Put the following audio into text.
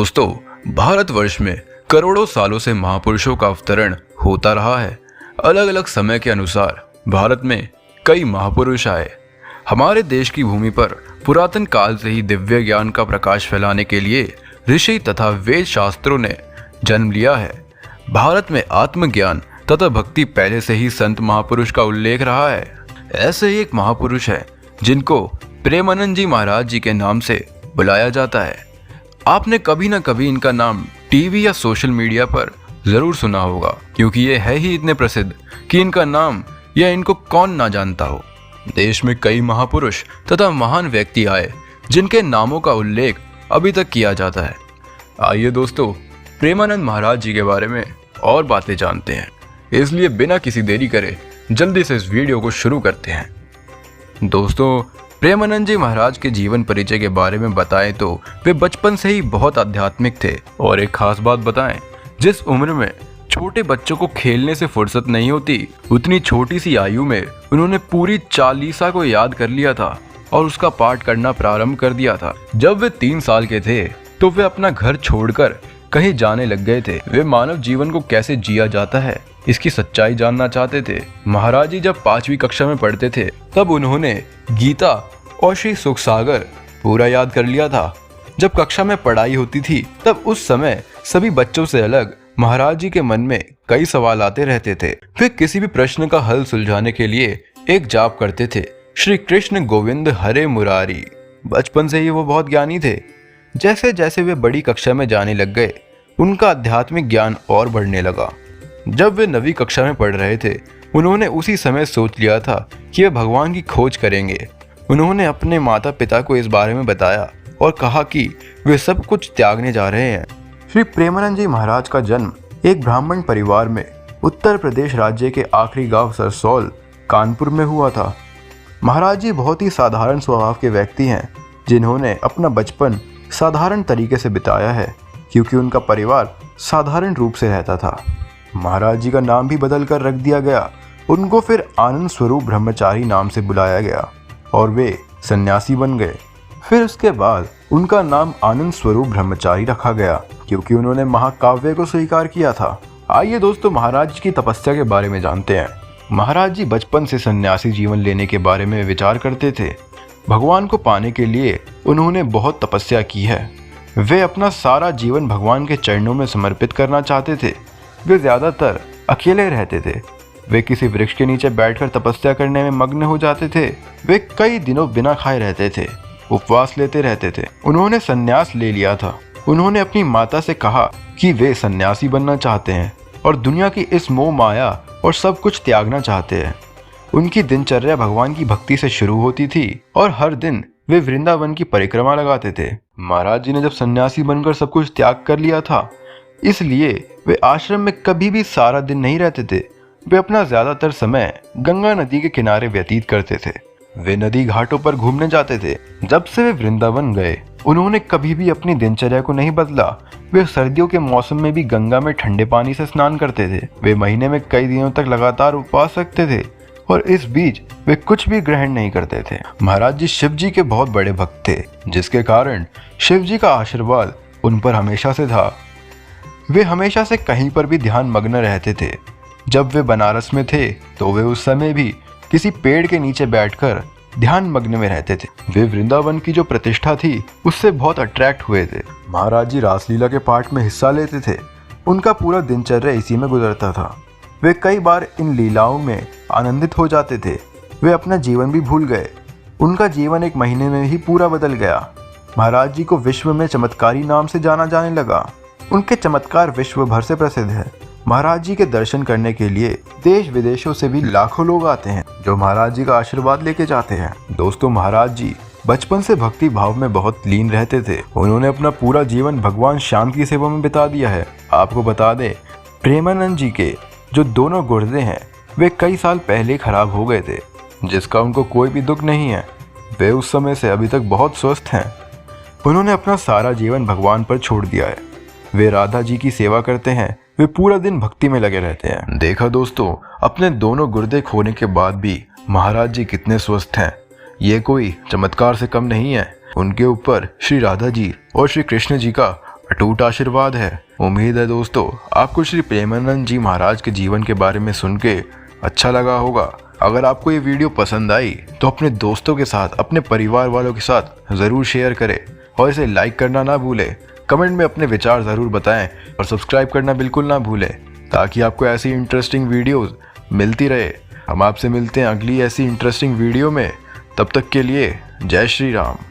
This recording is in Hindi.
दोस्तों, भारतवर्ष में करोड़ों सालों से महापुरुषों का अवतरण होता रहा है। अलग अलग समय के अनुसार भारत में कई महापुरुष आए। हमारे देश की भूमि पर पुरातन काल से ही दिव्य ज्ञान का प्रकाश फैलाने के लिए ऋषि तथा वेद शास्त्रों ने जन्म लिया है। भारत में आत्मज्ञान तथा भक्ति पहले से ही संत महापुरुष का उल्लेख रहा है। ऐसे ही एक महापुरुष है जिनको प्रेमानंद जी महाराज जी के नाम से बुलाया जाता है। आपने कभी ना कभी इनका नाम टीवी या सोशल मीडिया पर जरूर सुना होगा, क्योंकि ये है ही इतने प्रसिद्ध कि इनका नाम या इनको कौन ना जानता हो। देश में कई महापुरुष तथा महान व्यक्ति आए जिनके नामों का उल्लेख अभी तक किया जाता है। आइए दोस्तों, प्रेमानंद महाराज जी के बारे में और बातें जानते हैं। इसलिए बिना किसी देरी करे जल्दी से इस वीडियो को शुरू करते हैं। दोस्तों, प्रेमानंद जी महाराज के जीवन परिचय के बारे में बताएं तो वे बचपन से ही बहुत आध्यात्मिक थे। और एक खास बात बताएं, जिस उम्र में छोटे बच्चों को खेलने से फुर्सत नहीं होती, उतनी छोटी सी आयु में उन्होंने पूरी चालीसा को याद कर लिया था और उसका पाठ करना प्रारंभ कर दिया था। जब वे 3 साल के थे तो वे अपना घर छोड़कर कहीं जाने लग गए थे। वे मानव जीवन को कैसे जिया जाता है इसकी सच्चाई जानना चाहते थे। महाराज जी जब 5वीं कक्षा में पढ़ते थे तब उन्होंने गीता और श्री सुखसागर पूरा याद कर लिया था। जब कक्षा में पढ़ाई होती थी तब उस समय सभी बच्चों से अलग महाराज जी के मन में कई सवाल आते रहते थे। वे किसी भी प्रश्न का हल सुलझाने के लिए एक जाप करते थे, श्री कृष्ण गोविंद हरे मुरारी। बचपन से ही वो बहुत ज्ञानी थे। जैसे जैसे वे बड़ी कक्षा में जाने लग गए, उनका आध्यात्मिक ज्ञान और बढ़ने लगा। जब वे 9वीं कक्षा में पढ़ रहे थे, उन्होंने उसी समय सोच लिया था कि वे भगवान की खोज करेंगे। उन्होंने अपने माता पिता को इस बारे में बताया और कहा कि वे सब कुछ त्यागने जा रहे हैं। श्री प्रेमानंद जी महाराज का जन्म एक ब्राह्मण परिवार में उत्तर प्रदेश राज्य के आखिरी गांव सरसौल कानपुर में हुआ था। महाराज जी बहुत ही साधारण स्वभाव के व्यक्ति हैं, जिन्होंने अपना बचपन साधारण तरीके से बिताया है, क्योंकि उनका परिवार साधारण रूप से रहता था। महाराज जी का नाम भी बदल कर रख दिया गया। उनको फिर आनंद स्वरूप ब्रह्मचारी नाम से बुलाया गया और वे सन्यासी बन गए। फिर उसके बाद उनका नाम आनंद स्वरूप ब्रह्मचारी रखा गया, क्योंकि उन्होंने महाकाव्य को स्वीकार किया था। आइए दोस्तों, महाराज जी की तपस्या के बारे में जानते हैं। महाराज जी बचपन से सन्यासी जीवन लेने के बारे में विचार करते थे। भगवान को पाने के लिए उन्होंने बहुत तपस्या की है। वे अपना सारा जीवन भगवान के चरणों में समर्पित करना चाहते थे। वे ज्यादातर अकेले रहते थे। वे किसी वृक्ष के नीचे बैठकर तपस्या करने में मग्न हो जाते थे। वे कई दिनों बिना खाए रहते थे, उपवास लेते रहते थे। उन्होंने संन्यास ले लिया था। उन्होंने अपनी माता से कहा कि वे सन्यासी बनना चाहते हैं और दुनिया की इस मोह माया और सब कुछ त्यागना चाहते हैं। उनकी दिनचर्या भगवान की भक्ति से शुरू होती थी और हर दिन वे वृंदावन की परिक्रमा लगाते थे। महाराज जी ने जब सन्यासी बनकर सब कुछ त्याग कर लिया था, इसलिए वे आश्रम में कभी भी सारा दिन नहीं रहते थे। वे अपना ज्यादातर समय गंगा नदी के किनारे व्यतीत करते थे। वे नदी घाटों पर घूमने जाते थे। जब से वे वृंदावन गए, उन्होंने कभी भी अपनी दिनचर्या को नहीं बदला। वे सर्दियों के मौसम में भी गंगा में ठंडे पानी से स्नान करते थे। वे महीने में कई दिनों तक लगातार उपवास रखते थे और इस बीच वे कुछ भी ग्रहण नहीं करते थे। महाराज जी शिव जी के बहुत बड़े भक्त थे, जिसके कारण शिव जी का आशीर्वाद उन पर हमेशा से था। वे हमेशा से कहीं पर भी ध्यान मग्न रहते थे। जब वे बनारस में थे तो वे उस समय भी किसी पेड़ के नीचे बैठकर ध्यान मग्न में रहते थे। वे वृंदावन की जो प्रतिष्ठा थी उससे बहुत अट्रैक्ट हुए थे। महाराज जी रासलीला के पाठ में हिस्सा लेते थे। उनका पूरा दिनचर्या इसी में गुजरता था। वे कई बार इन लीलाओं में आनंदित हो जाते थे। वे अपना जीवन भी भूल गए। उनका जीवन 1 महीने में ही पूरा बदल गया। महाराज जी को विश्व में चमत्कारी नाम से जाना जाने लगा। उनके चमत्कार विश्व भर से प्रसिद्ध है। महाराज जी के दर्शन करने के लिए देश विदेशों से भी लाखों लोग आते हैं, जो महाराज जी का आशीर्वाद लेके जाते हैं। दोस्तों, महाराज जी बचपन से भक्ति भाव में बहुत लीन रहते थे। उन्होंने अपना पूरा जीवन भगवान श्याम की सेवा में बिता दिया है। आपको बता दें, प्रेमानंद जी के जो दोनों गुर्दे हैं वे कई साल पहले खराब हो गए थे, जिसका उनको कोई भी दुख नहीं है। वे उस समय से अभी तक बहुत स्वस्थ हैं। उन्होंने अपना सारा जीवन भगवान पर छोड़ दिया है। वे राधा जी की सेवा करते हैं। वे पूरा दिन भक्ति में लगे रहते हैं। देखा दोस्तों, अपने दोनों गुर्दे खोने के बाद भी महाराज जी कितने स्वस्थ हैं। ये कोई चमत्कार से कम नहीं है। उनके ऊपर श्री राधा जी और श्री कृष्ण जी का अटूट आशीर्वाद है। उम्मीद है दोस्तों आपको श्री प्रेमानंद जी महाराज के जीवन के बारे में सुन के अच्छा लगा होगा। अगर आपको ये वीडियो पसंद आई तो अपने दोस्तों के साथ, अपने परिवार वालों के साथ ज़रूर शेयर करें और इसे लाइक करना ना भूलें। कमेंट में अपने विचार ज़रूर बताएं और सब्सक्राइब करना बिल्कुल ना भूलें ताकि आपको ऐसी इंटरेस्टिंग वीडियोस मिलती रहे। हम आपसे मिलते हैं अगली ऐसी इंटरेस्टिंग वीडियो में। तब तक के लिए जय श्री राम।